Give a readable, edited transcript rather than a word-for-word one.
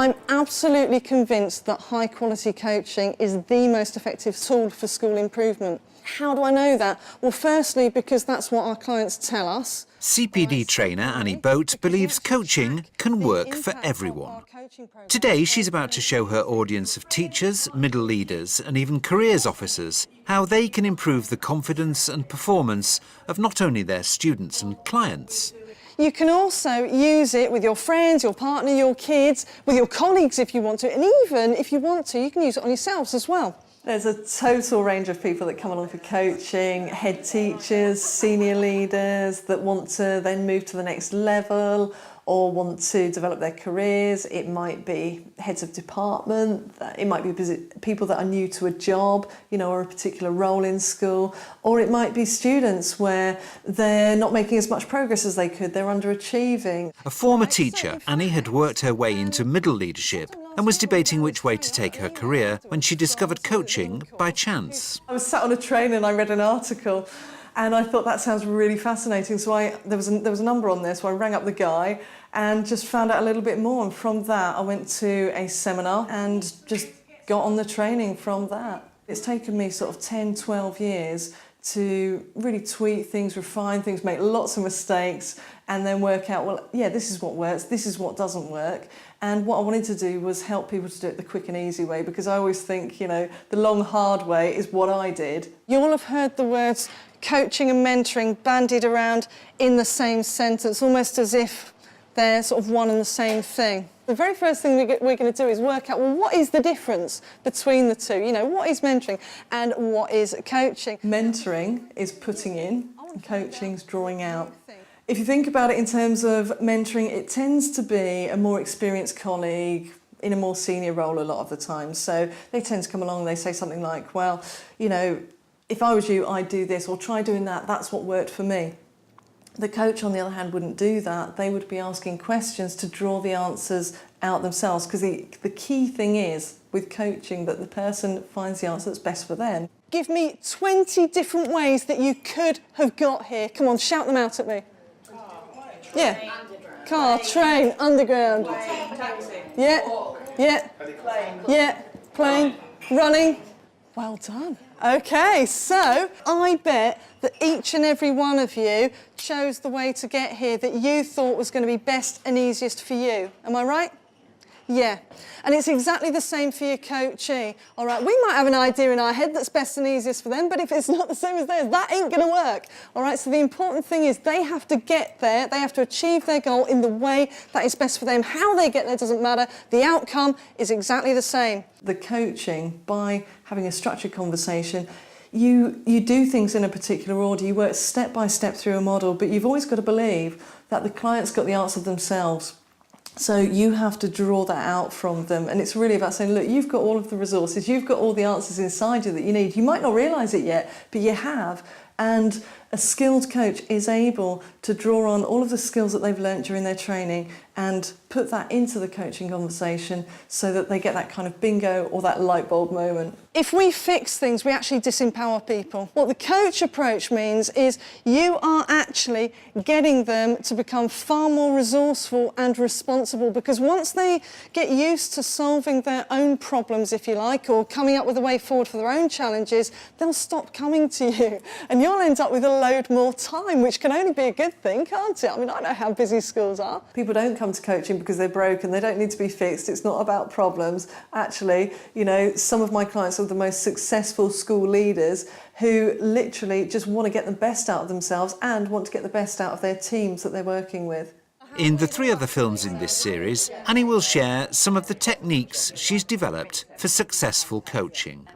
I'm absolutely convinced that high-quality coaching is the most effective tool for school improvement. How do I know that? Well, firstly, because that's what our clients tell us. CPD trainer Annie Boate believes coaching can work for everyone. Today, she's about to show her audience of teachers, middle leaders and even careers officers how they can improve the confidence and performance of not only their students and clients. You can also use it with your friends, your partner, your kids, with your colleagues if you want to, and even if you want to, you can use it on yourselves as well. There's a total range of people that come along for coaching, head teachers, senior leaders that want to then move to the next level or want to develop their careers. It might be heads of department, it might be people that are new to a job, or a particular role in school, or it might be students where they're not making as much progress as they could, they're underachieving. A former teacher, Annie had worked her way into middle leadership and was debating which way to take her career when she discovered coaching by chance. I was sat on a train and I read an article and I thought that sounds really fascinating, so there was a number on there, so I rang up the guy and just found out a little bit more, and from that I went to a seminar and just got on the training from that. It's taken me sort of 10, 12 years to really tweak things, refine things, make lots of mistakes and then work out, well, yeah, this is what works, this is what doesn't work. And what I wanted to do was help people to do it the quick and easy way, because I always think, the long, hard way is what I did. You all have heard the words coaching and mentoring bandied around in the same sentence, almost as if they're sort of one and the same thing. The very first thing we're going to do is work out, well, what is the difference between the two? What is mentoring and what is coaching? Mentoring is putting in, and coaching is drawing out. If you think about it in terms of mentoring, it tends to be a more experienced colleague in a more senior role a lot of the time. So they tend to come along and they say something like, well, if I was you, I'd do this, or try doing that, that's what worked for me. The coach, on the other hand, wouldn't do that. They would be asking questions to draw the answers out themselves, because the key thing is, with coaching, that the person finds the answer that's best for them. Give me 20 different ways that you could have got here. Come on, shout them out at me. Yeah. Car, train, underground. Taxi. Yeah. Walk. Yeah. Plane. Yeah. Plane. Running. Well done. OK, so I bet that each and every one of you chose the way to get here that you thought was going to be best and easiest for you. Am I right? Yeah. And it's exactly the same for your coachee. All right, we might have an idea in our head that's best and easiest for them, but if it's not the same as theirs, that ain't going to work. All right, so the important thing is they have to get there, they have to achieve their goal in the way that is best for them. How they get there doesn't matter. The outcome is exactly the same. The coaching, by having a structured conversation, you do things in a particular order, you work step by step through a model, but you've always got to believe that the client's got the answer themselves. So you have to draw that out from them, and it's really about saying, look, you've got all of the resources, you've got all the answers inside you that you need. You might not realise it yet, but you have. And a skilled coach is able to draw on all of the skills that they've learnt during their training and put that into the coaching conversation so that they get that kind of bingo or that light bulb moment. If we fix things, we actually disempower people. What the coach approach means is you are actually getting them to become far more resourceful and responsible, because once they get used to solving their own problems, if you like, or coming up with a way forward for their own challenges, they'll stop coming to you and you'll end up with a load more time, which can only be a good thing, can't it? I mean, I know how busy schools are. People don't come to coaching because they're broken, they don't need to be fixed, it's not about problems. Actually, some of my clients are the most successful school leaders who literally just want to get the best out of themselves and want to get the best out of their teams that they're working with. In the 3 other films in this series, Annie will share some of the techniques she's developed for successful coaching.